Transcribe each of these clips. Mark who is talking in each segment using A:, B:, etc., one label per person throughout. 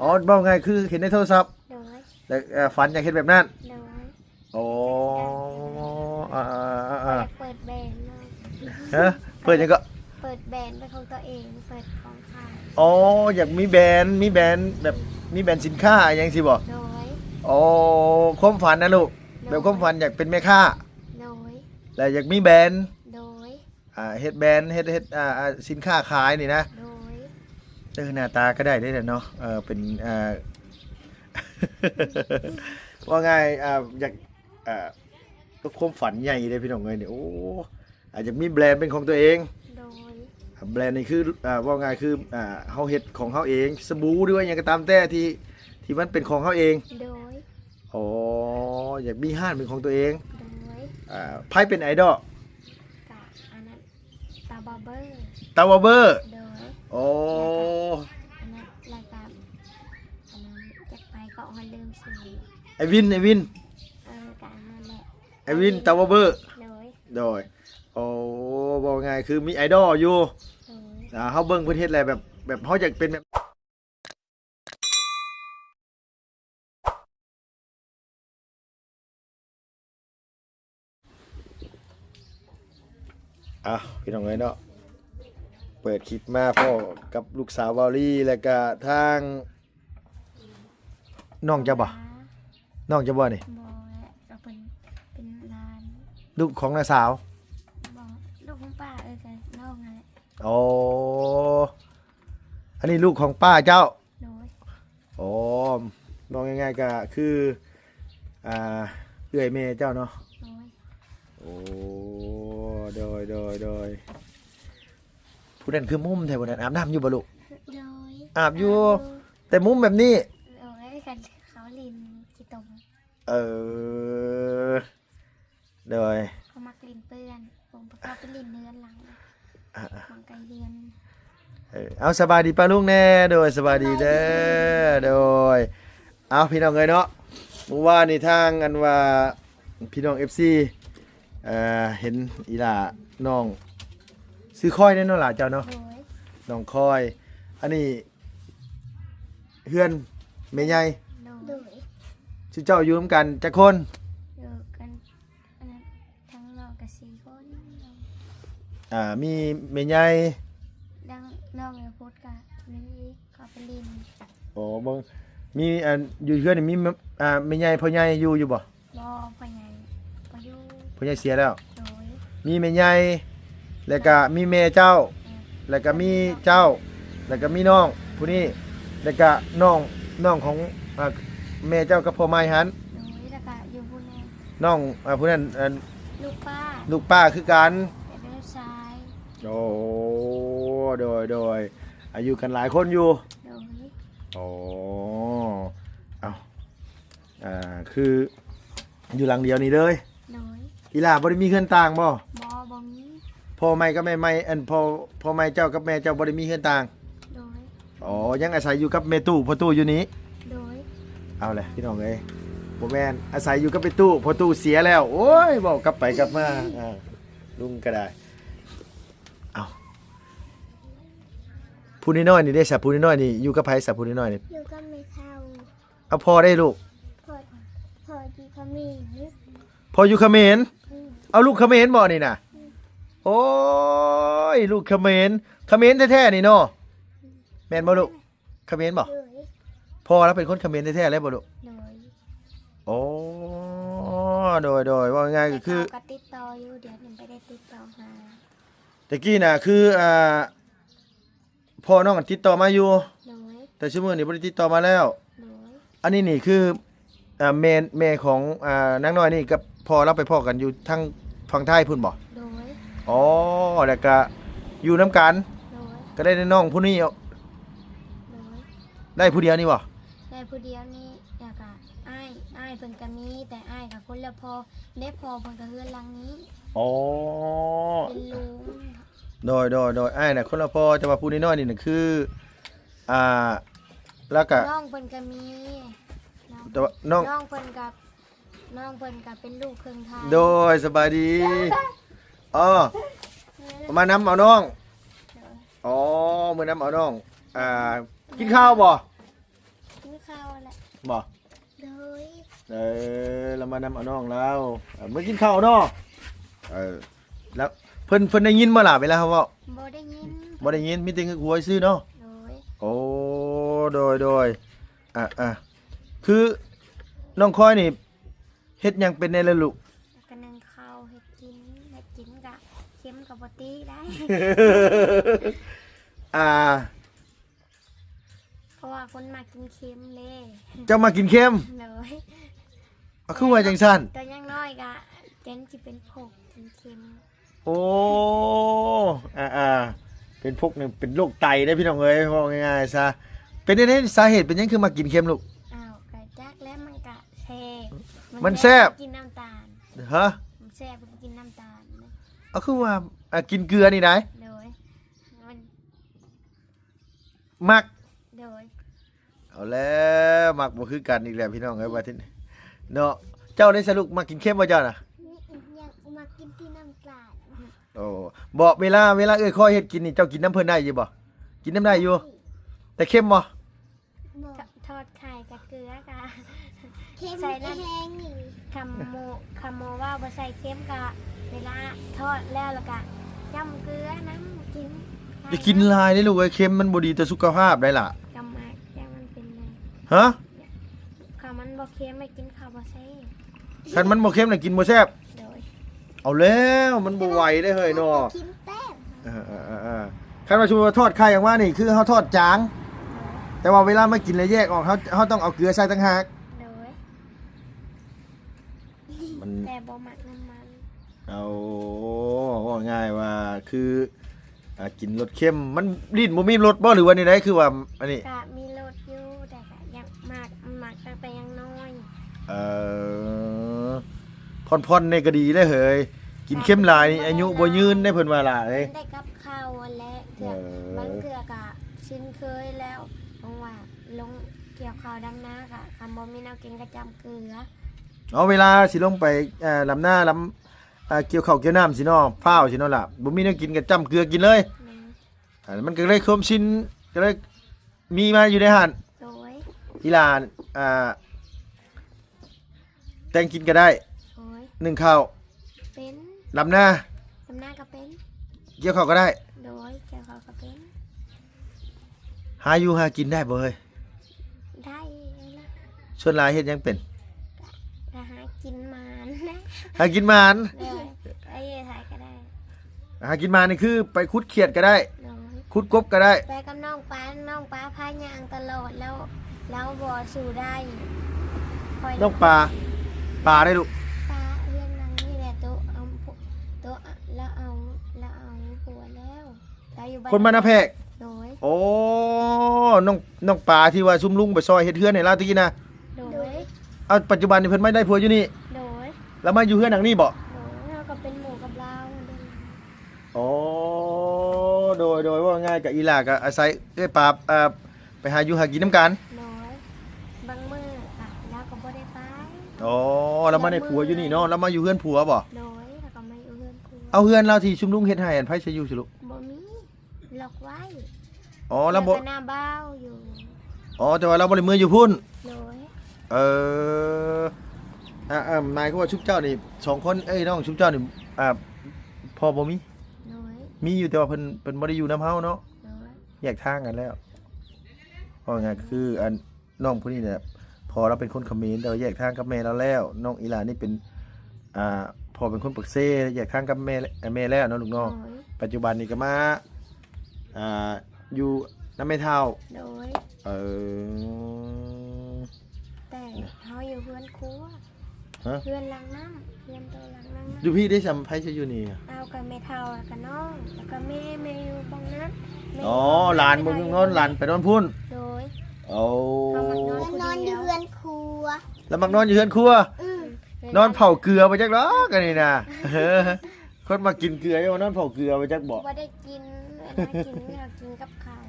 A: อ๋อบอกไงคือเห็นในโทรศัพท์
B: โดย
A: แต่ฝันอยากเห็นแบบนั้น
B: โดย
A: โอ้อ่า
B: อยากเปิดแบรนด์เลย
A: ฮะเปิดยังก็
B: เปิดแบรนด์เป็นของตัวเองเปิดของขาย
A: อ๋ออยากมีแบรนด์แบบมีแบรนด์สินค้าอย่างสิบ่
B: โดย
A: อ๋อความฝันนะลูกแบบความฝันอยากเป็นแม่ค้า
B: โดย
A: แล้วอยากมีแบรนด์
B: โดย
A: เฮ็ดแบรนด์เฮ็ดสินค้าขายนี่นะ
B: โดย
A: หน้าตาก็ได้เนาะเป็นว่าไงอยากก็ความฝันใหญ่เลยพี่น้องเอ้ยเนี่ยโอ้อาจจะมีแบรนด์เป็นของตัวเอง
B: โดย
A: แบรนด์นี่คือว่าไงคือเฮาเฮ็ดของเฮาเองสบู่ด้วยอย่างก็ตามแต่ที่มันเป็นของเฮาเอง
B: โดย
A: อ๋ออยากมีห้านเป็นของตัวเอง
B: โดย
A: ไพ่เป็นไอดอล
B: กะอันนั้นตาบาร์เบอร์
A: ตาวาเบอร์
B: โดย
A: โอ้
B: อันนั้นรายการอันนั้นจะไปก็ให้ลืมสื่อ
A: ไอวิน
B: การนั่นแหละ
A: ไอวินตาวาเบอร์
B: โดย
A: โดยโอ้บอกไงคือมีไอดอลอยู่เฮาเบิ่งเพิ่นเฮ็ดอะไรแบบเฮาอยากเป็นแบบพี่น้องเอ้ยเนาะเปิดคลิปมาพ่อกับลูกสาววอลลี่แล้วก็ทางน้องจะบ่น้องจะบ่นี่
B: บ่ก็เป็นร้าน
A: ลูกของน้าสาว
B: บ่ลูกของป้ากันน้องนั่นแหละ
A: โอ้อันนี้ลูกของป้าเจ้า
B: โดย
A: โอ้มองง่ายๆก็คือเอื้อยแม่เจ้าเนาะ
B: โดย
A: โอ้โดยผู้นั้นคือมุมแถวนั้นอาบน้ำอยู่บ่ลูก
B: โดย
A: อาบอยู่แต่มุมแบบนี้
B: โดยกันเขาลินกี่ตม
A: โดย
B: เขามักลินเปื้อนผมเขาไปลินเนื้อหลังมังไก่เรียน
A: เอาสบายดีป้าลุงแน่โดยสบายดีเด้อโดยเอาพี่น้องเลยเนาะเมื่อวานในทางอันว่าพี่น้อง FC เห็นอีหล่าน้องซื้อค่อยแน่นอนล่ะเจ้าเนาะน้องค่อยอันนี้เฮือนแม่ใหญ่ชื่อเจ้าอยู่ร่วมกันจักคน
B: อยู่กันทั้งน้องกับ4คน
A: มีแม่ใหญ่
B: ดังน้องเนี่ยพูดกับนี่เขาไปลิน
A: โอ้บ่มีอยู่เฮือนนี่มีแม่ใหญ่พ่อใหญ่อยู่บ่
B: พ่อใหญ่พ่ออยู่
A: พ่อใหญ่เสียแล้ว
B: โดย
A: มีแม่ใหญ่แล้วก็มีแม่เจ้าแล้วก็มีเจ้าแล้วก็มีน้องผู้นี้แล้วก็น้องของแม่เจ้ากับพ่อไม้หัน
B: โดยแล้วก็อยู่ผู้นี้
A: น้องผู้นั้น
B: ลูก
A: ป้าคือกัน
B: เป็นลูกชาย
A: โอ้โดยอายุกันหลายคนอยู่
B: โดย
A: โอ้เอาคืออยู่หลังเดียวนี่เลย
B: โดย
A: อีหล่าบ่ได้มีเฮือนต่างบ่
B: มี
A: พ่อไม้กับแม่ไม้พ่อไม้เจ้ากับแม่เจ้าบ่ได้มีเฮือนต่าง
B: โดย
A: อ๋อยังอาศัยอยู่กับแม่ตู้พ่อตู้อยู่นี้
B: โดย
A: เอาเลยพี่น้องเอ้ยบ่แม่นอาศัยอยู่กับแม่ตู้พ่อตู้เสียแล้วโอ้ยบอกกลับไปกลับมาลุงก็ได้เอาผู้น้อยๆนี่ได้สับผู้น้อยๆนี่อยู่กับไผสับผู้น้อยๆนี่
B: อยู่กับแม่เฒ่า
A: เอาพ่อได้ลูก
B: พ่ออยู่เขมร
A: พ่ออยู่เขมรเอาลูกเขมรบ่นี่น่ะโอ้ยลูกเขมรแท้ๆนี่เนาะแม่นบ่ลูกเขมรบ่พ่อแล้วเป็นคนเขมรแท้ๆเลยบ่ลูกโอ้โดยว่าง่ายก็คือ
B: ก็ติดต่ออยู่เดี๋ยวนึงไปได้ติดต่อหา
A: ตะกี้น่ะคือพ่อน้องติดต่อมาอยู่แต่ชั่วโมงนี้บ่ได้ติดต่อมาแล้วอันนี้นี่คือแม่ของนางน้อยนี่กับพ่อเราไปพ่อกันอยู่ทั้งฝั่งไทยพุ่นบ่อ๋อแล้วก็อยู่น้ำกันก็ได้น้องผู้นี้ได้ผู้เดียวนี่บ่
B: ได้ผู้เดียวนี่อยากอะอ้ายเพิ่นก็มีแต่อ้ายกับคนละพอได้พอเพิ่นก็เฮือนหลังนี้
A: อ๋อ
B: เป็นลุง
A: โดยอ้ายน่ะคนละพอแต่ว่าผู้น้อยนี่น่ะคือแล้วก็
B: น้องเพิ่นก็มี
A: แต่ว่าน้อง
B: เพิ่นก็เป็นลูกครึ่งไทย
A: โดยสบายดีมาน้ำเอาน้องมื้อน้ำเอาน้องกินข้าวบ่ บ่
B: โดย
A: เรามานำเอาน้องเราเมื่อกินข้าวเนาะแล้วเพิ่นได้ยินบ่ล่ะเวลาเขาเว้า
B: บ่ได้ยิน
A: บ่ได้ยินมีแต่คือหัวซื่อเนาะ
B: โดย
A: โอ้โดยคือน้องคอยนี่เฮ็ดหยังเป็นแน่ล่ะลูก
B: แล้วก็นึ่งข้าวเฮ็ดกินกะเค็มกับบ่ตีได้ เพราะว่าคนมากินเค็มเลย
A: เจ้ามากินเค็ม
B: โดย
A: คือว่าจังซั่น
B: ตัวยังน้อยกะเจนสิเป็นผกกินเค็ม
A: โอ้เป็นพวกนึงเป็นโรคไตได้พี่น้องเอ้ยว่าง่ายๆซะเป็นได้สาเหตุเป็นหยังคือมากินเค็มลูก
B: อ้าวกะจักแล้วมันกะแซ่บ
A: มันแซ่บ
B: กินน้ำตาล
A: ฮะ
B: มันแซ่บกินน้ำตาลนะ
A: เอาคือว่ากินเกลือนี่ได้
B: โดยมัน
A: มัก
B: โดย
A: เอาแล้วมักบ่คือกันอีกแล้วพี่น้องเอ้ยว่าที่นี่เนาะเจ้าได้สรุปมากินเค็มบ่เจ้าน่ะ
B: อยากมากินที่น้ำตาล
A: โอ้บอกเวลาเอ้ยคอยเฮ็ดกินนี่เจ้ากินน้ำเพิ่นได้อยู่บ่กินน้ำได้อยู่แต่เค็มบ่
B: ทอดไข่กับเกลือกะ
C: เค็ม
B: ใส่น้ำ
C: แห้งนี่
B: คำโมว่าบ่ใส่เค็มกะเวลาทอดแล้วกะย่ำเกลือน้ำกิน
A: อย่ากินหลายเด้อลูกเอ้ยเค็มมันบ่ดีต่อสุขภาพได้ล่ะ
B: กำมากย่ำมันเป็นไง
A: ฮะ
B: ข้าวมันบ่เค็มไม่กินข้าวบ่ใส่
A: คันมันบ่เค็มน่ะกินบ่แซ่บ
B: โดย
A: เอาแล้วมันบ่ไหวได้เฮ้ยเนาะ
C: กินแป้ง
A: คันว่าสมมุติว่าทอดไข่ออกมานี่คือเฮาทอดจาง แต่ว่าเวลามากินแล้วแยกออกเฮาต้องเอาเกลือใส่ต่างหาก
B: โดย
A: มัน
B: แต่บ่หมักน้ำมัน
A: เอาว่าง่ายว่าคือกินรสเค็มมันลิ้นบ่มีรสบ่หรือว่านี่ได้คือว่าอันนี้
B: กะมีรสอยู่แต่กะยังหมักตั้งแต่ยังน้อย
A: เอ่อพ่อนๆนี่ก็ดีได้อเฮ้ยกินเค็มหลายนี่อายุบ่ยืนได้เพิ่นว่าล่ะเอ้ย
B: ได้กับข้าวและเถื่อบางเถื่อกะชินเคยแล้วเพราะว่าลงเกี่ยวข้าวดำนากะคำบ่มีแนวกินกระจำเกลือ
A: เอาเวลาสิลงไปลำหน้าลำเกี่ยวข้าวเกี่ยวน้ำสิเนาะฟ้าวสิเนาะล่ะบ่มีแนวกินก็จ้ำเกลือกินเลย
B: นะ
A: มันก็เลยคมชินก็เลยมีมาอยู่ในหัน
B: โดย
A: อีหลานแต่งกินก็ได้
B: โอ้ย
A: นึ่งข้าว
B: เป็น
A: ลำหน้า
B: ดำนาก็เป็น
A: เกี่ยวข้าวก็ได้
B: โดยเกี่ยวข้าวก็เป็น
A: หาอยู่หากินได้บ่เฮ้ย
B: ได้ละ
A: ส่วนหลายเฮ็ดหยังเป็น
B: ถ้าหากินมานะ
A: หากินมาน
B: เลยไอ้ถ่ายก็ได้
A: หากินมานี่คือไปคุดเขียดก็ได้
B: โดย
A: คุดกบก็ได้
B: ไปกับน้องป้าพายางตลอดแล้วบ่สู่ได้คอย
A: น้องปลาได้ลูก
B: ป้าเรื่องนั้นนี่แหละโตะเอาโตะแล้วเอาผัวแล้วเราอยู่บ้าน
A: คนบ้านนาแพรก
B: โดย
A: โอ้น้องปลาที่ว่าซุ่มลุงไปซอยเฮ็ดเฮือนให้เราตะกี้นะ
B: โดย
A: เอาปัจจุบันนี่เพิ่นไม่ได้ผัวอยู่นี่
B: โดย
A: แล้วมาอยู่เฮือนหลังนี้บ่
B: เราก็เป็นหมู่กับเราโดย
A: โอ้โดยว่าง่ายกับอีหลาก็อาศัยปลาไปหาอยู่หากินน้ำกัน
B: โดยบางมื้อค่ะแล้วก็บ่ได้ไป
A: อ๋อแล้วมาได้ผัวอยู่นี่เนาะแล้วมาอยู่เฮือนผัวบ่
B: โดยแล้วก็ไม่เอาเงินผัว
A: เอาเฮือนเราที่ชุมลุงเฮ็ดให้อันไผสิอยู่สิลูก
B: บ่มีล็อกไว้
A: อ๋อแล้วบ่
B: ก็หน้าบ้าวอยู่
A: อ๋อแต่ว่าเราบ่ได้มืออยู่พุ่น
B: โดย
A: เออนายก็ว่าชุบเจ้านี่สองคนน้องชุบเจ้านี่พ่อบ่มี
B: โดย
A: มีอยู่แต่ว่าเพิ่นบ่ได้อยู่นำเฮาเนาะ
B: โดย
A: แยกทางกันแล้วเพราะงั้นคืออันน้องผู้นี้เนี่ยพอเราเป็นคนเขมรแต่ว่าแยกทางกับแม่เราแล้วน้องอีหลานี่เป็นพอเป็นคนปักเซ่แยกทางกับแม่แล้วเนาะลูกน้อง
B: โดย
A: ปัจจุบันนี่ก็มาอยู่น้ำแม่เฒ่า
B: โดย
A: เออ
B: แต่เขาอยู่เพื่อนครัว
A: ฮะ
B: เพื่อนหลังน้ำเพื่อนตัวหลังน้ำ
A: อยู่พี่ได้สัมภาษณ์อยู่นี่
B: เอากับแม่เฒ่าแล้วกับน้องแล้วก็แม่อยู่บางนั้นแม่
A: อ๋อหลานบ่อยู่โนอนหลานไปนอนพุ่น
B: โดย
A: โอ้
C: แล้วนอนอยู่เรือนครัว
A: แล้วมักนอนอยู่เฮือนครัว นอนเผาเกลือไปจักดอกกันนี่นะคนมากินเกลือยังมานอนเผาเกลือไปจักบ่
B: ว่าได้กินเวลากินเรากินกับข้าว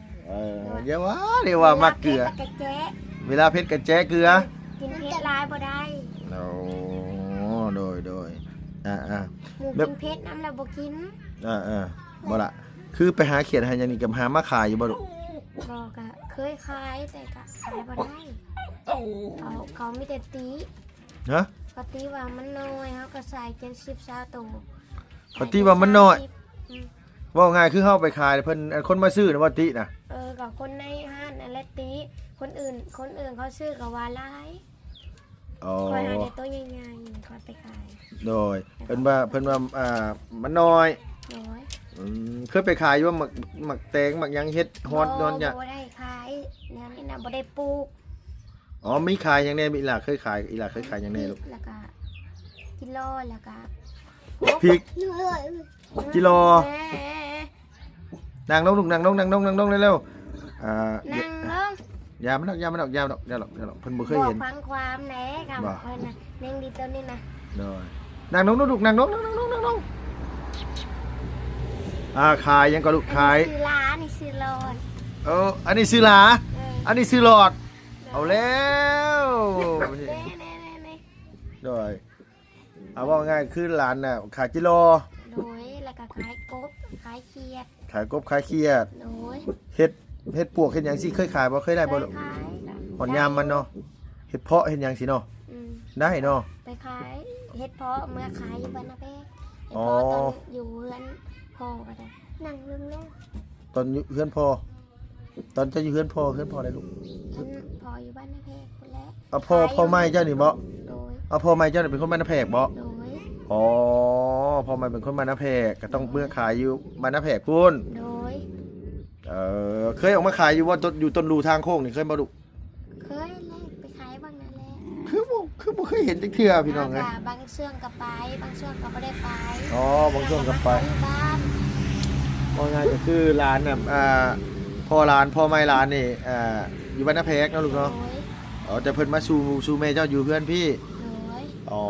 A: เดี๋ยวว่าเดี๋ยวว่ามักเกลือ
B: เวลาผ็ดก็แจ๊ะ
A: เวลาเผ็ดกับแจ้เกลือ
B: กินเผ็ดหลายบ่ได้
A: โอ้โดยอ่า
B: หมู
A: แบบ
B: กินเผ็ดน้ำแล้วบ่กิน
A: บ่ละคือไปหาเขียดหาอย่างนี้กับหามาขายอยู่บ่ลูก
B: บอกอะเคยขายแต่ก็ขายบ่ได้ เขามีแต่ตี
A: ฮะ
B: เขาตีว่ามันน้อยเขาก็ใส่จน10-20ตัว
A: เขาตีว่ามันน้อย
B: อืม
A: ว่าง่ายคือเฮาไปขายเพิ่นคนมาซื้อน่ะว่าติน่ะ
B: กับคนในห้านนั่นแหละตีคนอื่นเขาซื้อกับว่าหลาย
A: อ๋อ
B: คอยหาแต่ตัวใหญ่ๆคอยไปขาย
A: โดยเพิ่นว่ามันน้อย
B: น้อย
A: เคยไปขายอยู่ว่าหมักแตงหมักหยังเฮ็ดฮอดนอนหยัง
B: บ่ได้ขายแนวนี้นะบ่ได้ปลูก
A: อ๋อมีขายหยังแน่มีอีหล่าเคยขายอีหล่าเคยขายหยังแน่ลูก
B: แล้วก็กิโลแล้วก็
A: พริก
C: เหนื่อย
A: กิโล
B: แหม
A: นางลงลูกนางลงเร็วๆ
B: นั่งลง
A: ยามันดอกเพิ่นบ่เคย
B: บอ
A: เห็
B: ก
A: น
B: ฟังความแหน่กับ
A: บ่
B: เพิ่นน่ะเน่งดีตัวนี้นะ
A: โดยนางลงลูกนางลงขายหยังก็ลูกขาย
B: ซื้อร้านนี่ซื้อโลด
A: อันนี้ซื้อหลา
B: เออ
A: อันนี้ซื้อหลอดเอาแล้ว
B: เน่
A: โดยเอาว่าง่ายคือหลานน่ะขายกิโล
B: โดยแล้วก็ขายกบขายเขียด
A: ขายกบขายเขียด
B: โดย
A: เฮ็ดปวกเฮ็ดหยังสิเคยขายบ่เคยได้บ่ลูก
B: ขาย
A: หอนยามมันเนาะเฮ็ดเพาะเฮ็ดหยังสิเนาะ
B: อืม
A: ได้เนาะ
B: ไปขายเฮ็ดเพาะเมื่อขายอยู่บ้านนาเพกเฮ็ด
A: อ๋อ
B: เพาะตอนอยู่เฮือนพ่อก็ได้
C: นั่งลงแล้ว
A: ตอนอยู่เฮือนพ่อตอนจะอยู่เฮือนพ่อได้ลูก
B: เฮือนพ่ออยู่บ้านนาเพกคนแหละ
A: เอาพ่อใหม่เจ้านี่บ่
B: โดย
A: เอาพ่อใหม่เจ้านี่เป็นคนบ้านนาแพรกบ่
B: โดย
A: อ๋อพ่อใหม่เป็นคนบ้านนาแพรกก็ต้องเมื่อขายอยู่บ้านนาแพรกพุ่น
B: โดย
A: เคยออกมาขายอยู่ว่าอยู่ต้นรูทางโค้งนี่เคยบ่ลูก
B: เคยแลกไปขายบ้างนั่นแหละ
A: คือบ่เคยเห็นจักเทื่อพี่น้องเอ้ย
B: บางช่วงก็ไปบางช่วงก็ไม่ได้ไป
A: อ๋อบางช่วงก็ไป
B: อยู่บ้าน
A: ว่าง่ายก็คือร้านน่ะพ่อไม้ร้านนี่อยู่บ้านนาแพรกเนาะลูก
B: โด
A: เนาะ
B: ย
A: อ๋อแต่เพิ่นมาสู่แม่เจ้าอยู่เพื่อนพี่
B: โดย
A: อ๋อ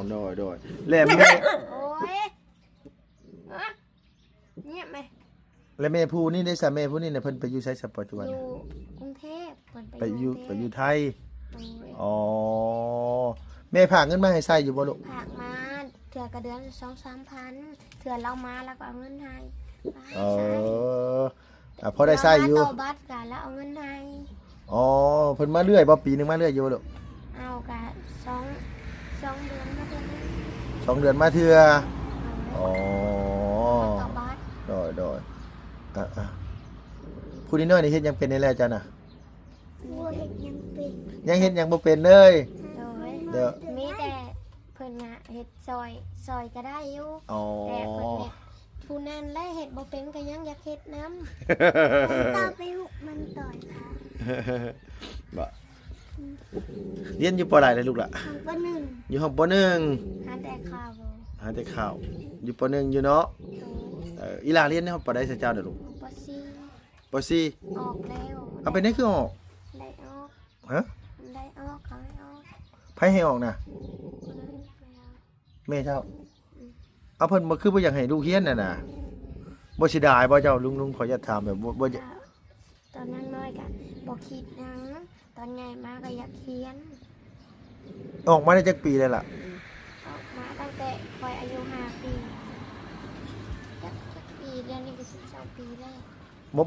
A: โดยแล้วแม่
B: โอ้ยอะเงียบไหม
A: แล้วแม่ผู้นี่ได้สาแม่ผู้นี่น่ะเพิ่นไปอยู่ไสสัปัจจุบัน
B: อยู่กรุงเทพเพิ่น
A: ไปอยู่
B: กรุงเทพ
A: ไปอยู่ไทย
B: โดย
A: อ๋อแม่ฝากเงินมาให้ใช้อยู่บ่ลูก
B: ฝากมาเถื่อกระเดือน2-3 พันเถื่อเรามาแล้วก็เอาเงินให้
A: เออพอได้ใช้อยู่
B: เรามาต่อบัตรกันแล้วเอาเงินให้
A: อ๋อเพิ่นมาเรื่อยบ่ปีหนึงมาเรื่อยอยู่บ่ลูก
B: เอากะสองเดือนมาเดือนนึง
A: 2 เดือนมาเทื่ออ๋อ
B: ต่อบัตร
A: โดยผู้นี้น้อยนี่เฮ็ดหยังเป็นได้แล้วจ้ะน่ะ
C: วัวเห็ดยังเป็น
A: ยังเฮ็ดหยังบ่เป็นเลย
B: โดย
A: เดี๋ยว
B: มีแต่เพิ่นงะเฮ็ดซอยก็ได้อยู่
A: อ๋อ
B: แต่เพิ่นเฮ็ดผู้นั้นและเฮ็ดบ่เป็นก็ยังอยากเฮ็ดนํ
C: ตาไปหุบมันต่อยค่ะ
A: บ่เรียนอยู่ปอไหนเลยลูกล่ะ
C: ทางประหนึ่ง
A: อยู่ห้องปอหนึ่ง
B: หาแต่ข่าวบ่
A: หาแต่ข่าวอยู่ปอหนึ่งอยู่เนาะอีหลาเรียนในห้องปอได้ซะเจ้าเด้อลูก
B: บ่ซี
A: ปอสี่
B: ออกแล้ว
A: เอาไปไหนคือออก
B: ได้ออก
A: ฮะ
B: ได้ออกเขาให้ออก
A: ไผให้ออกน่ะ
B: คนนั้นไปเอา
A: แม่เจ้าเอาเพิ่นบ่คือบ่อยากให้ลูกเรียนน่ะนะบ่สิได้บ่เจ้าลุงขออนุญาตถามแบบบ่
B: ตอนนั้นน้อยก็บ่คิดหยังตอนใหญ่มาก็อยากเขียน
A: ออกมาได้จักปีแล้วล่ะ
B: ออกมาตั้งแต่คอยอายุ5 ปีจักปีเดือนนี้ก็12 ปีแล้ว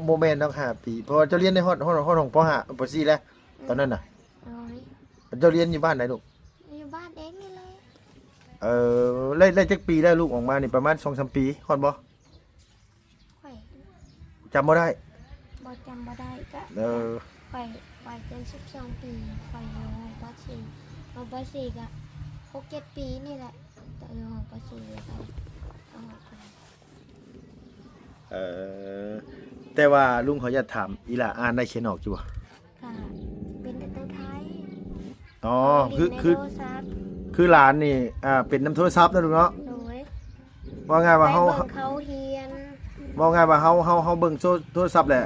A: บ่แม่นดอก5ปีเพราะว่าเจ้าเรียนในฮอดของปห้าปสี่แล้วตอนนั้นน่ะ
B: โอ้ย
A: เจ้าเรียนอยู่บ้านไหนลูก
B: อยู่บ้านเองนี่เลย
A: ไล่จักปีแล้วลูกออกมานี่ประมาณ 2-3 ปีฮอดบ่
B: ข่อย
A: จำบ่ได้
B: บ่จำบ่ได้ก็ ข่อยเป็น12 ปีข่อยอยู่ห้องป .4 ห้องป .4 ก็6-7 ปีนี่แหละแต่อยู่ห้องป .4 เลยค่ะเอาออกไป
A: แต่ว่าลุงเขาจะถามอีหล่าอ่านได้เขียนออกอยู่บ่
B: ค่ะเป็นแต่ไทย
A: อ๋อ
B: เรียนใน
A: คือ
B: โทรศัพท์
A: คือหลานนี่เป็นน้ำโทรศัพท์นะลุงเนาะ
B: โดย
A: ว่าง่ายว่า
B: ไป
A: เฮา
B: เบิ่งเขาเฮียน
A: ว่าง่ายว่าเฮาเบิ่งโทรศัพท์แหละ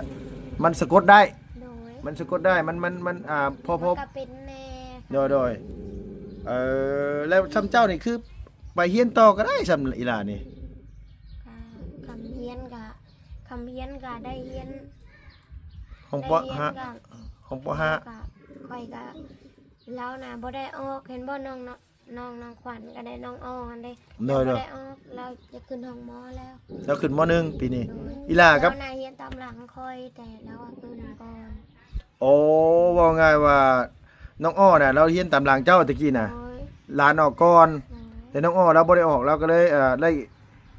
A: มันสะกดได้
B: โดย
A: มันสะกดได้มันพอ
B: มันก็เป็นแน่
A: โดยแล้วซ้ำเจ้านี่คือไปเฮียนต่อก็ได้ซ้ำอีหล่านี่
B: ค่ะคำเฮียนก็ได้เฮียน
A: ของป
B: ได้เฮีย
A: ห้าน
B: ก็
A: ของปห้า
B: ก็ข่อยก็แล้วน่ะบ่ได้ออกเห็นบ่น้องขวัญก็ได้น้องอ้อนได้
A: โดย
B: บ่ได้ออกเราจะขึ้นห้องมอแล้ว
A: แล้วขึ้นม .1 ปีนี้
B: โดย
A: อีหล่าครับ
B: แล้วนายเฮียนตามหลังคอยแต่แล้วอะขึ้นก่อน
A: โอ้ว่า ว่าง่ายว่าน้องอ้อน่ะเราเรียนตามหลังเจ้าตะกี้น่ะ
B: โดย
A: หลานออกก่อน
B: โดย
A: แต่น้องอ้อเราบ่ได้ออกเราก็เลย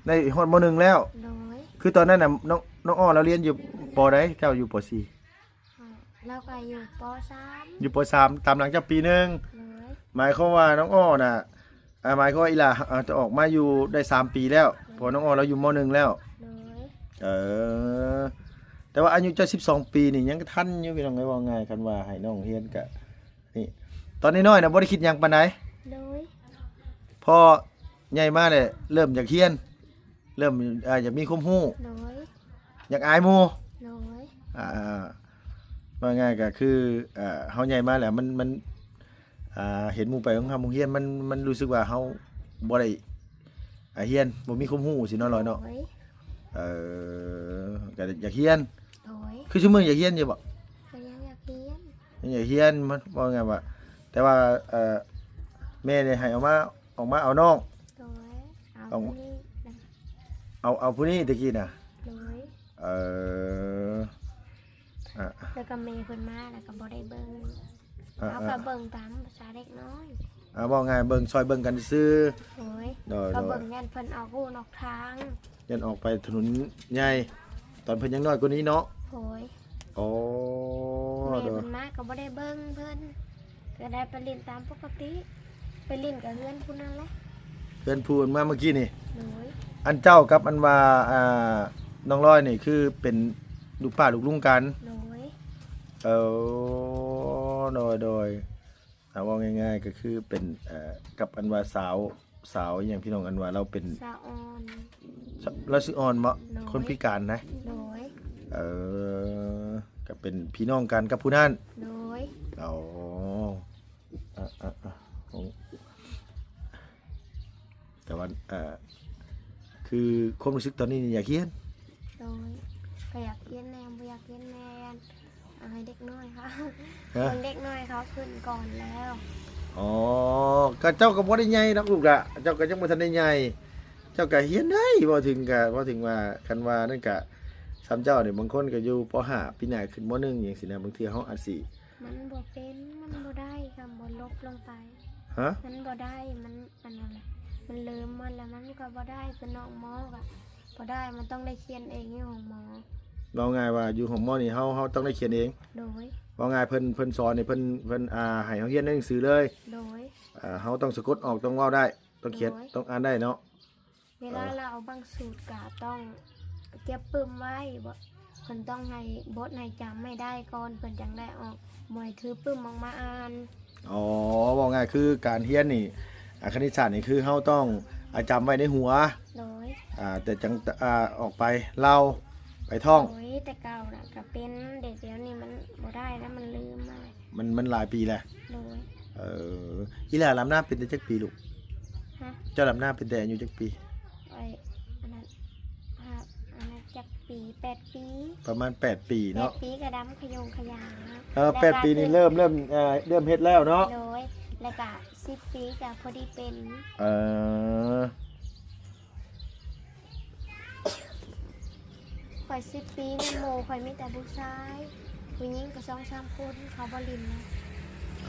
A: ได้ฮอดม .1 แล้ว
B: โดย
A: คือตอนนั้นน่ะน้องอ้อเราเรียนอยู่ปใดเจ้าอยู่ป .4
B: เราก็อยู่ป
A: อยู่ป .3 ตามหลังเจ้าปีหนึง
B: .3 โดย
A: หมายความว่าน้องอ้อน่ะหมายความว่าอีหล่าจะออกมาอยู่ได้3ปีแล้วเพอน้องอ้อเราอยู่ม .1 แล้ว
B: โดย
A: เออแต่ว่าอายุเจ้า12 ปีนี่ยังทันอยู่พี่น้องไงว่าง่ายคันว่าให้น้องเรียนก็นี่ตอนน้อยๆน่ะบ่ได้คิดหยังปานใด
B: โดย
A: พอใหญ่มาเนี่ยเริ่มอยากเรียนเริ่มอยากมีความรู้
B: โดย
A: อยากอายหมู่
B: โดย
A: ว่าง่ายก็คือเฮาใหญ่มาแล้วมันเห็นหมู่ไปของเฮาหมู่เรียนมันรู้สึกว่าเฮาบ่ได้เรียนบ่มีความรู้สิเนาะลอยเนาะ
B: โดย
A: เออก็อยากเรียน
B: โดย
A: คือชั่วโมงอยากเรียนอยู่บ่
B: ก็ยังอยากเรียน
A: ยังอยากเรียนมันว่าไงว่าแต่ว่าแม่เนี่ยให้ออกมาเอาน้อง
B: โดยเอาคนนี้นะ
A: เอาผู้นี้ตะกี้น่ะ
B: โดย
A: เอออ่ะ
B: แล้วก็เมย์เพิ่นมาแล้วก็บ่ได้เบิ่ง
A: อ่ะ
B: เอาก็เบิ่งตามภาษาเด็กน้อย
A: บอกไงเบิ่งซอยเบิ่งกันซื้อ
B: โอ้ย
A: โดย
B: ก็เบิ่งยันเพิ่นออกหูนอกทาง
A: ยันออกไปถนนใหญ่ตอนเพิ่นยังน้อยกว่านี้เนาะ
B: โอ้ย
A: โอ้
B: แม่
A: โดย
B: เพิ่นมาก็บ่ได้เบิ่งเพิ่นก็ได้ไปเล่นตามปกติไปเล่นกับเพื่อนผู้นั้นแหละ
A: เพิ่นพูดมาเมื่อกี้นี่
B: โอ้ย
A: อันเจ้ากับอันว่าน้องร้อยนี่คือเป็นลูกป้าลูกลุงกัน
B: โอ้ย
A: เออโดยเอาว่าง่ายๆก็คือเป็นกับอันว่าสาวอย่างพี่น้องอันว่าเราเป็น
B: สะออน
A: เราสิอ่อนเมาะ
B: น้อย
A: คนพิการนะ
B: โอ้ย
A: เออก็เป็นพี่น้องกันกับผู้นั้น
B: โอ้ย
A: เอาของแต่ว่าคือความรู้สึกตอนนี้นี่อยากเรียน
B: โอ้ยก็อยากเรียนแนวบ่อยากเรียนแนวเอาให้เด็กน้อยค่ะ
A: ฮะ
B: คนเด็กน้อยเขาขึ้นก่อนแล้ว
A: อ๋อก็เจ้าก็บ่ได้ใหญ่นักลูกละเจ้าก็ยังบ่ทันได้ใหญ่เจ้าก็เรียนได้บ่ถึงว่าคันว่านั่นก็ซ้ำเจ้านี่บางคนก็อยู่ป .5 ปีหน้าขึ้นม .1 อย่างซี่นะบางทีเฮาอาจสิ
B: มันบ่เป็นมันบ่ได้ค่ะบ่ลบลงไป
A: ฮะ
B: มันบ่ได้มันอันนั้นแหละมันลืมมันแล้วมันก็บ่ได้คือน้องหมอกะบ่ได้มันต้องได้เขียนเองอยู่ของหมอ
A: เราง่ายว่าอยู่ของหมอนี่เฮาต้องได้เขียนเอง
B: โดย
A: ว่าง่ายเพิ่นสอนนี่เพิ่นให้เฮาเรียนในหนังสือเลย
B: โดย
A: เฮาต้องสะกดออกต้องเว้าได้ต้องเขียน
B: โอ้ย
A: ต้องอ่านได้เนาะ
B: เวลาเราเอาบางสูตรกะต้องเก็บปึ้มไว้บ่เพิ่นต้องให้บทให้จำไม่ได้ก่อนเพิ่นจังได้ออกบ่ให้ถือปึ้มออกมาอ่าน
A: อ๋อว่าง่ายคือการเรียนนี่คณิตศาสตร์นี่คือเฮาต้องจำไว้ในหัว
B: โดย
A: แต่จังออกไปเล่าไปท่อง
B: โดยแต่เก่าน่ะก็เป็นเด็กเดี๋ยวนี้มันบ่ได้แล้วมันลืมมา
A: มันหลายปีแล้ว
B: โดย
A: อีหล่าลำหน้าเป็นแต่จักปีลูก
B: ฮะ
A: เจ้าลำหน้าเป็นแต่อายุจักปี
B: ไอ้อันนั้นครับอันนั้นจากปี8 ปี
A: ประมาณ8 ปี
B: แป
A: เนาะ
B: ดปีกระดำขยงขยางครับ
A: 8 ปีนี่เริ่มเฮ็ดแล้วเนาะ
B: โดยแล้วก็10 ปีก็พอดีเป็น
A: เออ
B: ข่อย10 ปีนี่โมข่อยมีแต่ผู้ชายผู้หญิงก็2-3 คนเขาบ่ลินนะ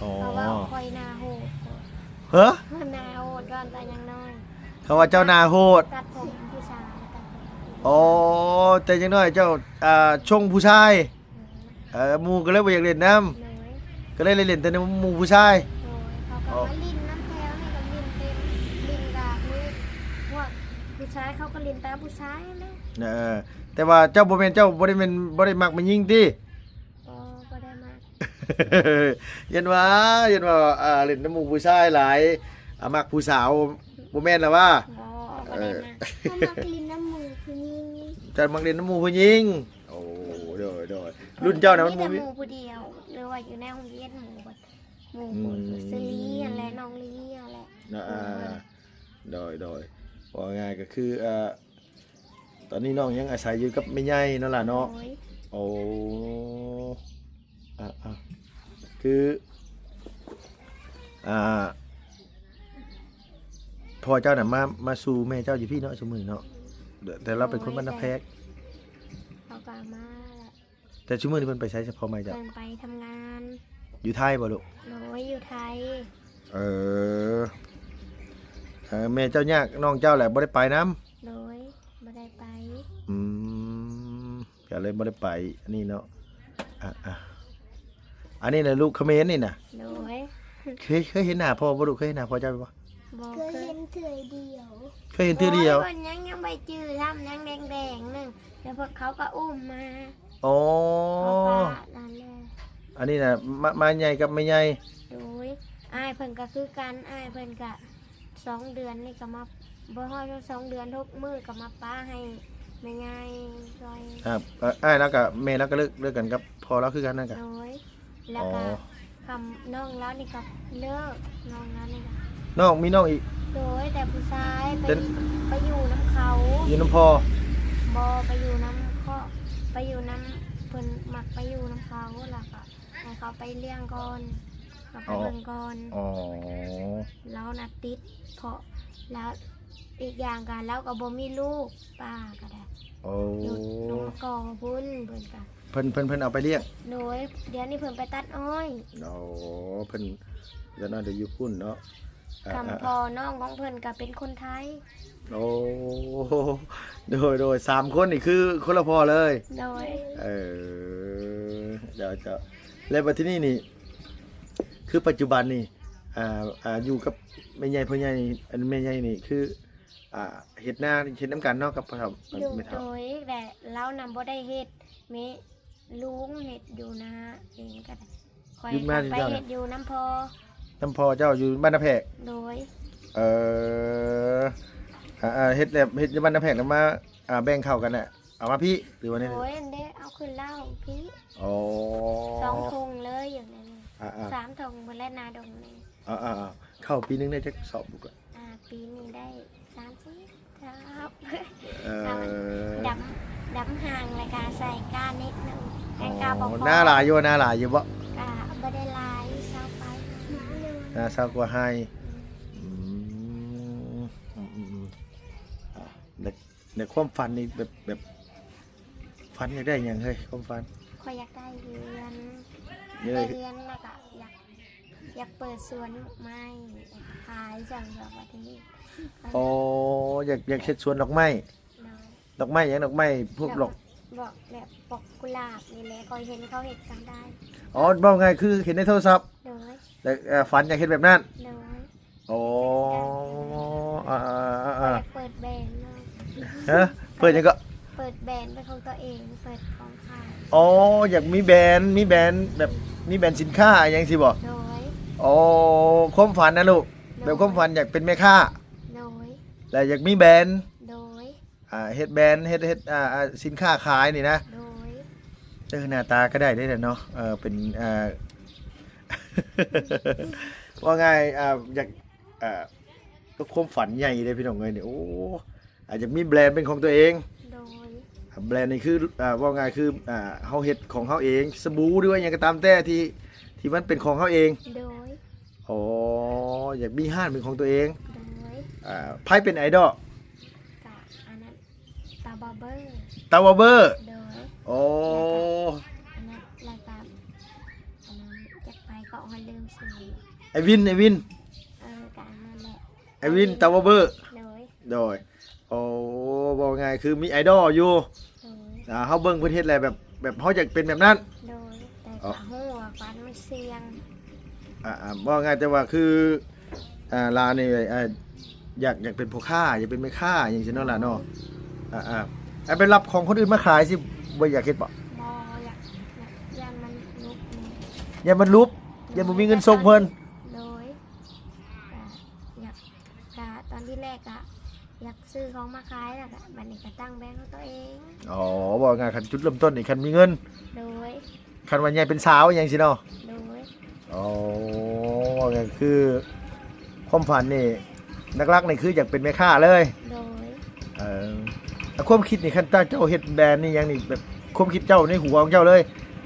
A: อ๋อ
B: เพราะว่าข่อยหน้าโหด
A: เฮ้อ
B: หน้าโหดก่อนแต่ยังน้อย
A: เขาว่าเจ้านาโหด
B: ตัดผมผู้ชายตัดผม
A: อ๋อแต่จังน้อยเจ้าชงผู้ชายหมู่ก็เลยบ่อยากเล่นน้ำ
B: โดย
A: ก็เลยเล่นแต่ในหมู่ผู้ชาย
B: โดยเขาก็มาลินน้ำแถวให้กับลินเต็มลินกับนี่พวกผู้ชายเขาก็ลินตามผู้ชายนะ
A: แต่ว่าเจ้าบ่แม่นบ่ได้มักมันยิงติ
B: ก็ได้มา
A: เย็นว่าเล่นน้ำหมู่ผู้ชายหลายมักผู้สาวบ่แม่นล่ะว่า
B: ก็ได้มา
C: เขามากินน้ำมือคือยิง
A: จะมักเล่นน้ำหมู่ผู้หญิงโอ้โดยรุ่นเจ้าน่ะมัน
B: แต่
A: บ่
B: ห
A: มี
B: มู่ผู้เดียวหรือว่าอยู่ในห้องเรียนหมู่แบบหมู่ผู้ซื้อลีอะไรน้องลีอะไร
A: โดยว่าง่ายก็คือตอนนี้น้องยังอาศัยอยู่กับแม่ใหญ่นั่นล่ะเนาะ
B: โอ้ย
A: โอ้คือพ่อเจ้าน่ะมาสู่แม่เจ้าอยู่พี่เนาะสมือเนาะแต่เราเป็นคนบ้านนาแพก
B: เขาก็มาแหละ
A: แต่ชั่วโมงนี้เพิ่นไปใช้เฉพาะไม่จ้ะ
B: เดินไปทำงาน
A: อยู่ไทยบ่ลูก
B: โดยอยู่ไทย
A: เออแม่เจ้ายากน้องเจ้าแหละบ่ได้ไปนํ
B: โดยบ่ได้ไป
A: อืมก็เลยบ่ได้ไปอันนี้เนาะอ่ะอันนี้น่ะลูกเขมรนี่น่ะ
B: โดย
A: เคยเห็นหน้าพ่อบ่ลูกเคยเห็นหน้าพ่อเจ้าบ่
B: บ่
C: เคยเห็นเถื่อเดียว
A: เคยเห็นเทื่อเดียว
B: โอ้ยังไปจื้อทำยังแดงๆนึงแล้วพวกเขาก็อุ้มมา
A: อ๋อ
B: เอาปลานั่นแหละ
A: อันนี้น่ะมาใหญ่กับไม่ใหญ่
B: โดยอ้ายเพิ่นก็คือกันอ้ายเพิ่นก็2 เดือนนี่ก็มาบ่ฮอด2 เดือนทุกมื้อก็มาป้าให้แม่ยายซอย
A: ครับอ้ายแล้วก็แม่แล้วก็เลิกกันกับพ่อแล้วคือกันนั่นก็
B: โดยแล้วก็คำน้องแล้วนี่ก็เลิกน้องแล้วนี่ก็
A: น้องมีน้องอีก
B: โดยแต่ผู้ชายไป
A: เป็น
B: ไปอยู่น้ำเขา
A: อยู่น้ำพ่อ
B: บ่ไปอยู่น้ำข้อไปอยู่น้ำเพิ่นมักไปอยู่น้ำเขาแล้วก็ให้เขาไปเลี้ยงก่อนเขาไปเบิ่งก่อน
A: อ๋อ
B: แล้วน่ะติดเพราะแล้วอีกอย่างกันแล้วก็บ่มีลูกป้าก็ได้
A: โอ้
B: อยู่ตรงกอพุ่นเพิ่นก็
A: เพิ่นเอาไปเลี้ยง
B: โดยเดี๋ยวนี้เพิ่นไปตัดอ้อย
A: โอ้เพิ่นก็น่าจะอยู่พุ่นเนาะ
B: คำพอน้องของเพิ่นก็เป็นคนไทย
A: โอ้โดย3คนนี่คือคนละพ่อเลย
B: โดย
A: เออเดี๋ยวจะแล้วบัดที่นี่นี่คือปัจจุบันนี่อยู่กับแม่ใหญ่พ่อใหญ่อันแม่ใหญ่นี่คือเฮ็ดนาเฮ็ดน้ำกันเนาะกับพ่อเฒ่า
B: อยู่
A: แม่
B: โด
A: เฒ่าย
B: แต่เรานำบ่ได้เฮ็ดแม่ลุงเฮ็ดอยู่นะเองก็ได้คอยเข้าไปเฮ็ดอยู่น้ำพอ
A: น้ำพ่อเจ้าอยู่บ้านนาแพรก
B: โดย
A: เออเฮ็ดแบบเฮ็ดอยู่บ้านนาแพรกแล้วมาแบ่งเข้ากันน่ะเอามาพี่หรือว่า
B: โด
A: นี่
B: ยอันเด้เอาขึ้นเหล้าพี่
A: อ๋อ
B: 2 ถุงเลยอย่างนี้3 ถุงบนและนาดงนี่
A: เข้าปีนึงได้จักสอบบุกอะ
B: ปีนี้ได้30ครับ
A: เออ
B: ดำห่างรายการใส่ก้านิดนึงให้กาบอก
A: หน้าหลายอยู่บ่
B: กาบ่ได้ลายเศร้าไป
A: เศร้ากว่าให้ในความฝันนี่แบบฝันอยากได้หยังเฮ้ยความฝัน
B: คอยอยากได้เรือน
A: เยอะ
B: ได้เรือนแล้วก็อยากเปิดสวนไม้ขายจังแบบว่าที่
A: โอ้อยากเฮ็ดสวนดอกไม้
B: เนาะ
A: ดอกไม้หยังดอกไม้พวกดอก
B: บอกแบบปกกุหลาบนี่แหละคอยเห็นเขาเห็ดกันได้
A: อ๋อบอกไงคือเห็นในโทรศัพท์
B: โดย
A: แต่ฝันอยากเฮ็ดแบบนั้น
B: โดย
A: โอ้
B: อยากเปิดแบรนด์เนาะ
A: ฮะเปิดหยังก็
B: เปิดแบรนด์เป็นของตัวเองเปิดของขาย
A: อ๋ออยากมีแบรนด์แบบมีแบรนด์สินค้าหยังสิบ่
B: โดย
A: อ๋อความฝันนะลูกแบบความฝันอยากเป็นแม่ค้า
B: โดย
A: แล้วอยากมีแบรนด์
B: โดย
A: เฮ็ดแบรนด์เฮ็ดสินค้าขายนี่นะ
B: โดย
A: หน้าตาก็ได้แหละเนาะเป็นว่าไงอยากก็ความฝันใหญ่เลยพี่น้องเอ้ยนี่โอ้อาจจะมีแบรนด์เป็นของตัวเอง
B: โดย
A: แบรนด์นี่คือว่าไงคือเฮาเฮ็ดของเฮาเองสบู่ด้วยหยังก็ตามแต่ที่มันเป็นของเฮาเอง
B: โดย
A: อ๋ออยากมีห้านเป็นของตัวเอง
B: โดย
A: ไพ่เป็นไอดอล
B: กะอันนั้นตาบาร์เบอร์
A: ตาวาเบอร์
B: โดย
A: โอ้
B: อันนั้นรายการอันนั้นจะไปเกาะฮันลืมสื่อ
A: ไอวิน
B: กะอันนั้นแหละ
A: ไอวินตาวาเบอร์
B: โดย
A: โดยโอ้บอกไงคือมีไอดอลอยู่
B: โดย
A: เฮาเบิ่งประเทศอะไรแบบเฮาอยากเป็นแบบนั้น
B: โดยแต่กะหัวฟันมันเสียง
A: บอกไงแต่ว่าคือลานี่อยากเป็นพ่อค้าอยากเป็นแม่ค้าอย่างเช่นนั่นล่ะเนาะไปรับของคนอื่นมาขายสิบ่อยากเฮ็ดบ่
B: บอยากยันมันลุกนี่
A: อย่ามันลุบอย่าบ่มีเงินส่งเพิ่น
B: โดยอยากตอนที่แรกอยากซื้อของมาขายแล้วก็บัดนี้ก็ตั้งแบงค์ของตัวเอง
A: อ๋อบอกไงคันจุดเริ่มต้นนี่คันมีเงิน
B: โดย
A: คันว่าใหญ่เป็นสาวอย่างสิเนาะ
B: โดย
A: อ๋อบอกไงคือความฝันนี่นักๆนี่คืออยากเป็นแม่ค้าเลย
B: โดย
A: ความคิดนี่คันเจ้าเฮ็ดแบรนด์นี่ยังนี่แบบความคิดเจ้าในหัวของเจ้าเลย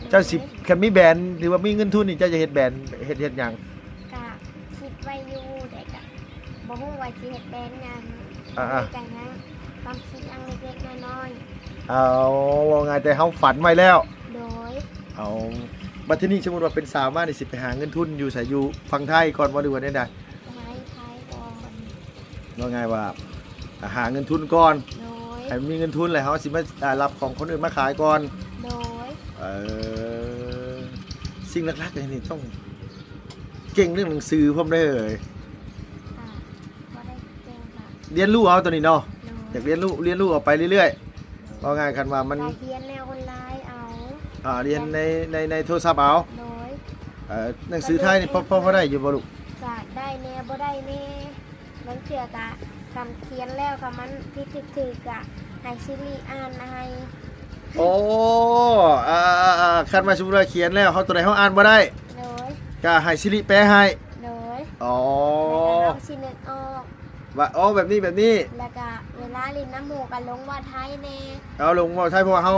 A: เจ้าสิคันมีแบรนด์หรือว่ามีเงินทุนนี่เจ้าจะเฮ็ดแบรนด์เฮ็ดหยัง
B: กะคิดไว้อยู่แต่กะบ่ฮู้ว่าสิเฮ็ดแบรนด์หยังแต่นะความคิดอันเล็กๆน้อย
A: เอาว่าไงแต่เฮาฝันไว้แล้ว
B: ๆโดย
A: เอา บัดทีนี้สมมุติว่าเป็นสาวมานี่สิไปหาเงินทุนอยู่ไสอยู่ฝั่งไทยก่อนบ่หรือว่าได้ใด
B: ไม้ไทยก่อน
A: ว่าไงว่าหาเงินทุนก่อน
B: โดย
A: ให้มีเงินทุนแล้วเฮาสิมารับของคนอื่นมาขายก่อน
B: โดย
A: สิ่งหลักๆเลยนี่ต้องเก่งเรื่องหนังสือพร้อมได้เลย
B: ก็ได้เก่งค่ะ
A: เรียนรู้เอาตัวนี้เนาะ
B: โด
A: อยากเรียนรู้ออกไปเรื่อยๆว่าง่ายคันว่ามัน
B: การเรียนแนวออนไลน์เอา
A: เรียนในโทรศัพท์เอา
B: โดย
A: หนังสือไทยนี่พอได้อยู่บ่ลูก
B: กะได้แน่บ่ได้แน่บางเทื่อกะคำเขียนแล้วคำมันผิดถือกะให้ซิริอ่านให้
A: โอ้คันว่าสมมุติว่าเขียนแล้วเฮาตัวไหนเฮาอ่านบ่ได้
B: โดย
A: ก็ให้สิริแปลให้
B: โดย
A: อ๋อ
B: แล้วก็เอาสินึกออก
A: ว่าอ๋อแบบนี้
B: แล้วก็เวลาเรียนน้ำหมูกันลงว่าไทยแน่
A: เอาลงเว้าไทยเพราะว่าเฮ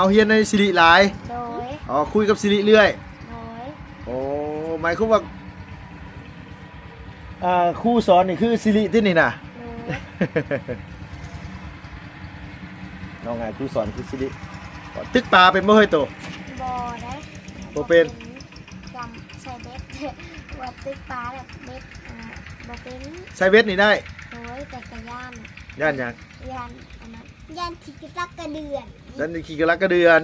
A: าเรียนในสิริหลาย
B: โดย
A: อ๋อคุยกับสิริเรื่อย
B: โดย
A: โอ้หมายความว่าครูสอนนี่คือสิริที่นี่น่ะ
B: โดย
A: น้องไงครูสอนคือสิริตึกปลาเป็นบ่เฮ้ยโต
B: บ่ได้
A: บ่เป็น
B: จำใส่เบ็ด ว่าตึกปลาแบบเบ็ดบ่เป็น
A: ใส่เวทนี่ได้
B: โดยแต่กระย่าน
A: ย่านหยัง
B: ย่านอันนั้น
C: ยันทิกตักกระเดือน
A: นั่นนี่ขี่กระลักกระเดือน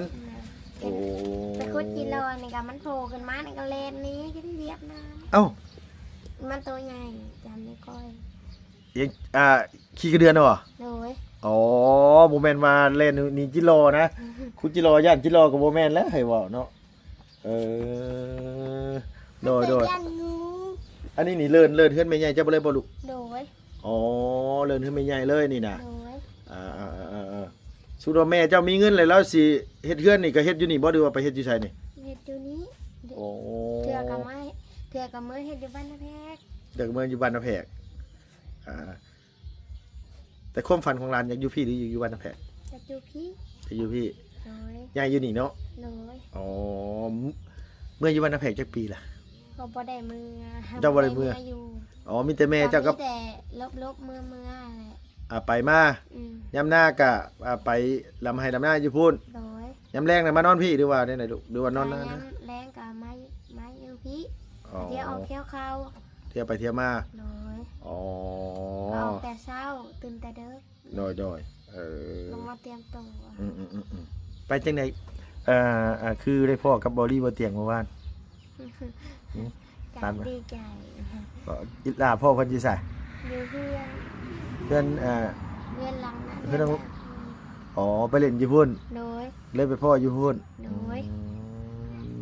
A: โอ้
B: ไปคุดกิโลนี่ก็มันโผล่ขึ้นมาในกระเลนนี้ขึ้นเรียบน้
A: เอ้า
B: ำมันตัวใหญ่จำไม่ก้อย
A: ยังขี่กระเดือนเหรอ
B: โดย
A: อ๋อบ่แม่นมาเล่นนี่จิโลนะคุณจิโลย่านจิโลก็บ่แม่นแล้วให้เว้าเนาะโดย
C: ยันงู
A: อันนี้นี่เลินขึ้นไม่ใหญ่จะบ่เลยบ่ลูก
B: โดย
A: อ๋อเลินขึ้นไม่ใหญ่เลยนี่น่ะ
B: โดย
A: สุดว่าแม่เจ้ามีเงินเลยแล้วสิเฮ็ดเฮือนนี่ก็เฮ็ดอยู่นี่บ่ดูว่าไปเฮ็ดอยู่ไสนี่
B: เฮ็ดอยู่นี้
A: โอ้
B: เถื่อกับไม้เถื่อกับมือเฮ็ดอยู่บ้านนาแพก
A: เด็กเมืองอยู่บ้านนาแพกแต่ความฝันของหลานอยากอยู่พี่หรืออยู่บ้านนาแพก
B: จะอยู่พี่
A: จะอยู่พี่
B: โดย
A: ยายอยู่นี่เนาะ
B: โดย
A: อ๋อเมื่ออยู่บ้านนาแพกจักปีล่ะ
B: ก็บ่ได้มือ
A: เจ้าบ่ได้มือ
B: อยู่
A: อ๋อมีแต่แม่เจ้าก็
B: แต่ลบมือแหละ
A: ไปมา
B: อืม
A: ยามหน้าก็ไปลำไห้ลำหน้าอยู่พุ่น
B: โดย
A: ยามแรงน่ะมานอนพี่หรือว่าได้ไหนลูกหรือว่านอนนั่น
B: น้
A: นะ
B: ำแรงกับไม้อยู่พี่
A: อ๋อ
B: เดี๋ยวเอาเขี้ยวเข้า
A: เที่ยวไปเที่ยวมา
B: โดย
A: อ๋อ
B: เอาแต่เช้าตื่นแต่เด้อ
A: โดย
B: ลงมาเตรียมตัว
A: ไปจังไหนคือได้พ่อกับบอลี่บนเตียงเมื่อวาน ตาม
B: กัน
A: มา
B: ดีใจ
A: ก็อิลาพ่อเพันจีใส่
B: อยู่เพื่อน
A: เพื่อน
B: เพื่อนหลังนั้น
A: เพื่อนอ๋อไปเล่นอยู่พุ่น
B: โดย
A: เลยไปพ่ออยู่พุ่น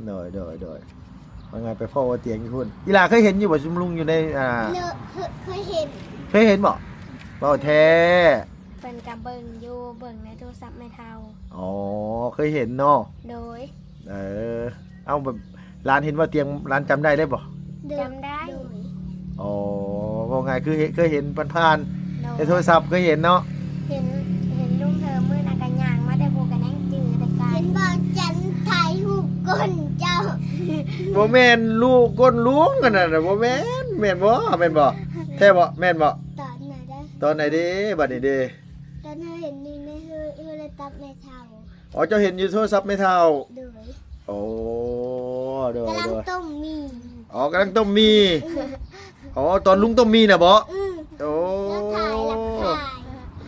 B: โดย
A: โดยว่าไงไปพ่อบนเตียงอยู่พุ่นอิลาเคยเห็นอยู่บ่ชุมลุงอยู่ใน
C: เลอะเคยเห็น
A: เคยเห็นบ่บ่แท้
B: เป็นกับเบิ่งอยู่เบิ่งในโทรศัพท์ไม่เท่า
A: อ๋อเคยเห็นเนาะ
B: โดย
A: เอาแบบร้านเห็นว่าเตียงร้านจำได้บ่
B: จำได้
A: อ๋อว่าไงคือเคยเห็นผ่าน
B: โด
A: ๆ
B: ย
A: ในโทรศัพท์เคยเห็นเนาะ
B: เห็นลุงเธอมือนักกันยางมาแต่ผูกกันแน่งจืดแต่กา
C: เห็
B: ร
C: นบอกจันถ่ายหูปก้นเจ้า
A: บ่แม่นลูกก้นลุงกันน่ะบ่แม่นแม่นบ่แท้บ่แม่นบ่
C: ตอนไหนได้
A: ตอนไหนเด้บัดนี้เด้
C: ตอนนั้นเห็นนี่ในเลยตับในเท้า
A: อ๋อเจ้าเห็นอยู่โทรศัพท์ไม่เท่า
C: โดย
A: โอ้โดย
C: กำลังต้มมี
A: อ๋อกำลังต้มมีอ๋อตอนลุงต้มมีน่ะบ่ โอ้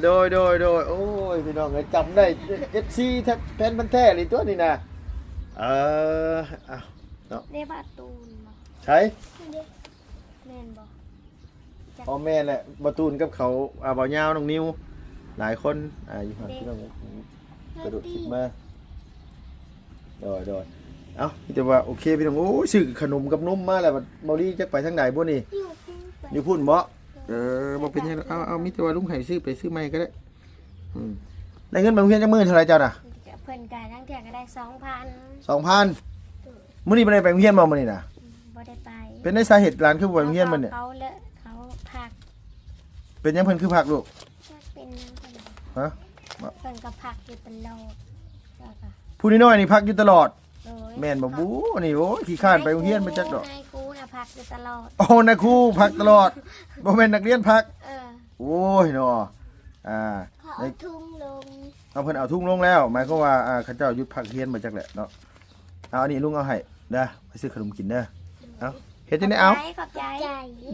C: แล้วถ่ายแล้วถ่าย
A: โดยโอ้ยพี่น้องเอ้ยจำได้ FC แท้แฟนมันแท้เลยตัวนี้น่ะอ้าวเนาะ
B: เรียกว่าตูนบ่
A: ใช่
B: แม่นบ่
A: พ่อแม่แหละบาตูนกับเขาบ่าวยาวน้องนิวหลายคนอยู่ห่างพี่น้องกระโดดขึ้นมาโดยเอ้าแต่ว่าโอเคพี่น้องโอ้ยซื้อขนมกับนมมาแล้วบอลี่จะไปทางไหนบ่นี่
C: อยู่พุ่งไป
A: อยู่พุ่นบ่บ่เป็นหยังหรอกเอามิแต่ว่าลุงให้ซื้อไปซื้อใหม่ก็ได้ได้เงินไปโรงเรียนจักมื้อเท่าไหร่เจ้าน่ะ
B: เพิ่นกายทั้งเถื่อก็ได้
A: 2,000มื้อนี้บ่ได้ไปโรงเรียนบ่มื้อนี้น่ะ
B: บ่ได้ไป
A: เป็นในสาเหตุร้านคือบ่ไปโรงเรียนมันเนี่ย
B: เขาเลอะเขาผัก
A: เป็นหยังเพิ่นคือพักลูก
B: เป็นยังไง
A: ฮะ
B: เพิ่นก็ผักอยู่ตลอดแล้วก็
A: ผู้น้อยๆนี่พักอยู่ตลอด
B: โดย
A: แม่นบ่บูนี่โอ้ยขี้ข้านไปโรงเรียนมาจักดอก
B: นายกูน่ะผักอยู่ตลอด
A: โอ้นะครูพักตลอดบ่แม่นนักเรียนพัก โอ้ยเนาะ
C: เขาเอาทุ่งลง
A: เอาเพิ่นเอาทุ่งลงแล้วหมายความว่าเขาเจ้าหยุดพักเรียนมาจักแหละเนาะ เอาอันนี้ลุงเอาให้เด้อไปซื้อขนมกินเด้อเอาเฮ็ดจังได๋เอา
B: ขอบใจ
C: ใจ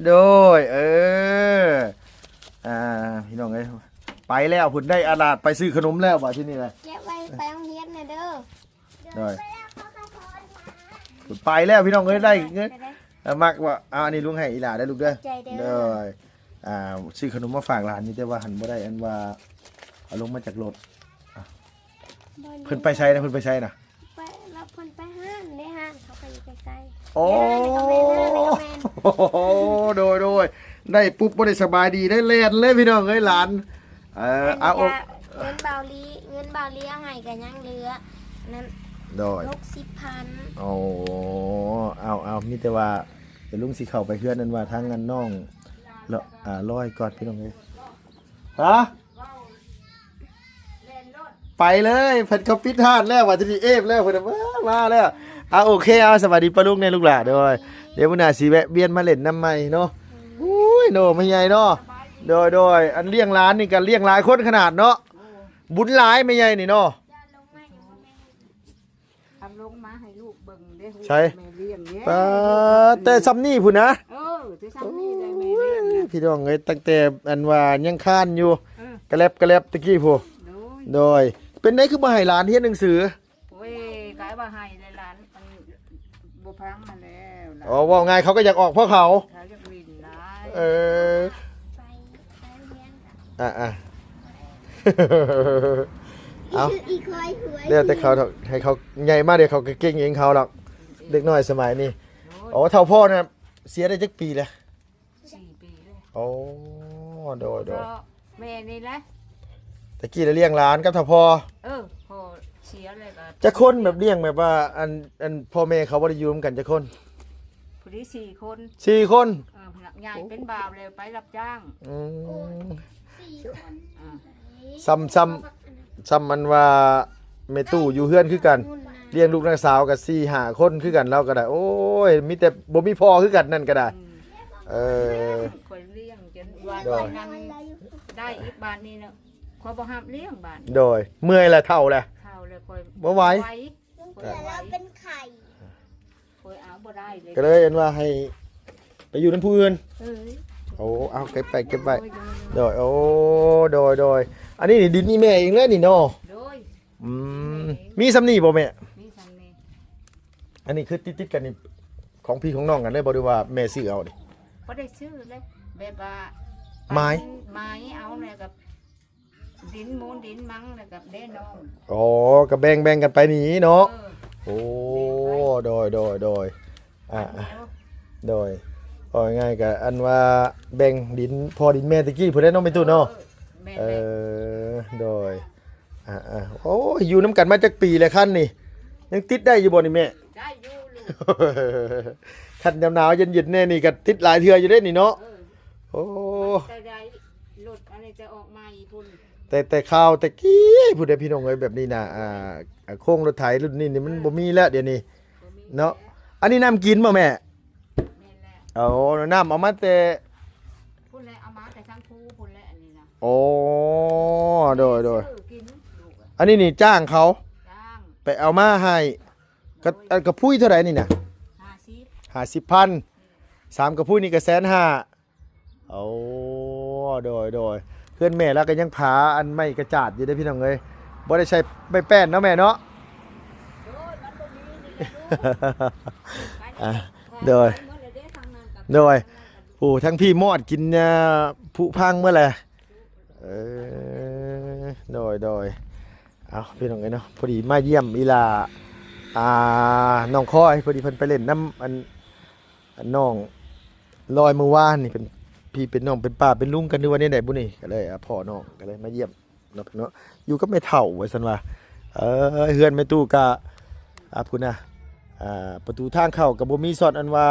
A: โดยพี่น้องเอ้ยไปแล้วพุ่นได้อาลาดไปซื้อขนมแล้วว่าที่นี่เลย
B: เก็บไว้ไปโรงเรียนนะเด้อ
A: โดยพุ่นไปแล้วพี่น้องเอ้ยได้เงิน
B: ไปได้
A: มักว่าเอาอันนี้ลุงให้อีหลาได้ลูกเด้อ
B: ใจเด้
A: โด
B: อย
A: ซื้อขนมมาฝากหลานนี่แต่ว่าหันบ่ได้อันว่าเอาลงมาจากรถเพิ่นไปใช้นะเพิ่นไปใช้นะ
B: ไปรับเพิ่นไปห้างได้ห้างเขาไปอยู่ใกล้ๆ
A: โอ้
B: เดี๋ยวนี่ก็แม่น
A: โหโดยได้ปุ๊บบ่ได้สบายดีได้เล่นเลยพี่น้องเอ้ยหลานเอา
B: เงินเบาลีเอาให้กันยังเหลือนั้น
A: โดย
B: 60,000
A: โอ้เอามีแต่ว่าเดี๋ยวลุงสิเข้าไปเฮือนนั่นว่าทางงานน้องแล้วร้อยก่อนพี่น้องเอ้ยฮะไปเลยเพิ่นเขาปิดห้านแล้วว่าจะสิเอฟแล้วเพิ่นมาแล้วโอเคเอาสวัสดีป้าลุงในลูกหลานเด้อเดี๋ยวมื้อหน้าสิแวะเวียนมาเล่นน้ำใหม่เนาะอุ้ยโนไม่ใหญ่เนาะโดยอันเลี้ยงร้านนี่ก็เลี้ยงหลายคนขนาดเนาะบุญหลายไม่ใหญ่นี่เนาะ
D: ทำลงมาให้ลูกเบิ่งได้
A: ใช่
D: แม่เลี้ยงเนี่ย
A: แต่ซ้ำนี่พุ่นนะ
D: ที่ซ้ำนี่ได้แม่เลี้ยงเนี่ย
A: พี่น้องเอ้ยตั้งแต่อันว่ายังค้านอยู่ กระแลบตะกี้ผู้
D: โดย
A: โดยเป็นได้คือบ่ให้หลานเรียนหนังสือ
D: โอ้ยกายว่าให้เลยหลานมันบ่พังมาแล้วหลาน
A: อ๋อว่าไงเขาก็อยากออกเพราะเขา
D: เขาจะวินได้
A: เออ
B: ไปโรงเรียนกัน
A: อ่ะ เอา
C: อีกคอยหวย
A: เดี๋ยวแต่เขาเถอะให้เขาใหญ่มากเดี๋ยวเขาก็เก่งเองเขาหรอกเด็กน้อยสมัยนี้อ๋อเท่าพ่อนะเสียได้จักปีแล้ว
D: 4 ปีเลย
A: โอ้โดย
D: ก็แม่นี่แหละ
A: ตะกี้เราเลี้ยงหลานกับเท่าพ่อ
D: พอเสียเลยก็
A: จะคนแบบเลี้ยงแบบว่าอันพ่อแม่เขาบ่ได้อยู่ร่วมกันจะคน
D: ผู้ที่4 คน
A: 4 คน
D: หนักใหญ่เป็นบ่าวเลยไปรับจ้าง
A: อืม
B: 4 คน
D: อ่า
A: ซ้ำมันว่าแม่ตู้อยู่เฮือนคือกัน
B: นู่นนะ
A: เลี้ยงลูกนักสาวกับ4-5 คนคือกันเราก็ได้ โอ้ยมีแต่บ่มีพ่อคือกันนั่นก็ได้ เออ
D: คอยเลี้ยงจนวัน
A: โดย
D: นั้นได้อีกบาทนี้เนาะคอยบ่ห้ามเลี้ยงบาท
A: โดยเมื่อยละเท่าแหละ
D: เท่าเลยคอย
A: บ่ไหว
C: แต่เราเป็นไข่
D: คอยเอาบ่ได้เลย
A: ก็เลยเห็นว่าให้ไปอยู่น้ำผู้อื่น
D: เออ
A: โอ้เอาเก็บไปโดยโอ้โดยอันนี้นี่ดินนี่แม่เองเลยนี่เนาะ
D: โดย
A: อืมมีสำนีบ่แม่
D: มีสันนี่
A: อันนี้คือติดกันนี่ของพี่ของน้องกันเลยบ่ได้ว่าแม่ซื้อเอาดิ
D: บ่ได้ซื้อเลยแบบว่า
A: ไม้
D: ไม้เอาเนี่ยกับดินมูลดินมังเนี่ยกับเด้น้อง
A: อ๋อก็แบ่งกันไปนี่เนาะ
D: เออ
A: โอ้โดยอ่ะ
D: แล้ว
A: โดยพอง่ายๆกับอันว่าแบ่งดินพอดินแม่ตะกี้เพิ่นได้น้องไปตู้เนาะ
D: แม่
A: เอ
D: แม่
A: โดยโอ้ยอยู่น้ำกันมาจากปีแล้วคันนี่ยังติดได้อยู่บ่นี่แม่
D: ได้อยู่ลูก
A: คันหนาวๆเย็นๆแน่นี่ก็ติดหลายเทื่ออยู่เด้นี่เนาะ
D: เออ
A: โอ้
D: แต่ได้หลุดอันนี้จะออกมาอีพุ่น
A: แต่ข่าวแต่กี้ผู้ใดพี่น้องเอ้ยแบบนี้นะโค้งรถไถรุ่นนี้นี่มันบ่มีแล้วเดี๋ยวนี้
D: บ่มี
A: เนาะอันนี้น้ำกินบ่แม่
D: แม่นแหละ
A: เอาน้ำเอามาแต่
D: พุ่นเลยเอามาแต่ทั้งคู่พุ่นเลยอันนี้นะ
A: โอ้โดย
D: ซื้อกินลูกอะ
A: อันนี้นี่จ้างเขา
D: จ้าง
A: ไปเอามาให้กระพุ้ยเท่าไหร่นี่น่ะ
D: 50
A: 50,000 3กระพุ้ยนี่ก็150,000โอ้โดยเพื่อนแม่แล้วก็ยังผาอันไม่กระจาดอยู่ได้อพี่น้องเอ้ยบ่ได้ใช้ใบแป้นเนาะแม่เนาะ อ่ะโดย โดยผู้ทั้งพี่มอดกินผู้พังเมื่อไหร่เออโดยเอาพี่น้องเอ้ยเนาะพอดีมาเยี่ยมอีลาน้องคอยพอดีเพิ่นไปเล่นน้ำอันน้องลอยมือว่านนี่เป็นพี่เป็นน้องเป็นป้าเป็นลุงกันด้วยวันนี้ไหนบุนี่ก็เลยพ่อน้องก็เลยมาเยี่ยมเนาะอยู่ก็ไม่เท่าไว้สันว่าเฮือนไม่ตู้กะพูดนะประตูทางเข้ากับบ่มีซอดอันว่า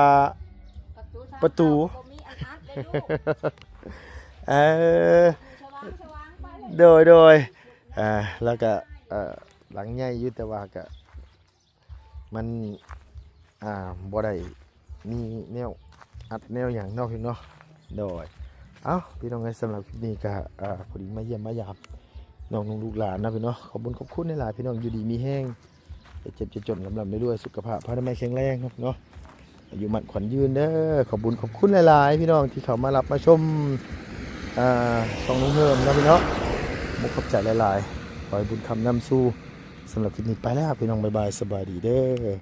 A: ประตู
D: บ่มีอันอัดเลยลูก
A: เออ
D: สว่างไปเลย
A: โดยแล้วก็หลังใหญ่อยู่แต่ว่าก็มันบ่ได้มีแนวอัดแนวอย่างเนอกเนาะโดยเอ้าพี่น้องไงสำหรับคลิปนี้ก็พอดีมาเยี่ยมมายามน้องลูกหลานนะพี่เนาะขอบคุณในหลายพี่น้องอยู่ดีมีแห้ง จะเจ็บจะจนลำได้ด้วยสุขภาพพระไม่แข็งแรงครับเนาะอายุมั่นขวัญยืนเด้อขอบคุญขอบคุณหลายๆพี่น้องที่เขามารับมาชมช่องน้องเฮิมนะพี่น้องมุกขอบใจหลายๆขอให้บุญคำนำสู้สำหรับคลิปนี้ไปแล้วพี่น้องบ๊ายบายสบายดีเด้อ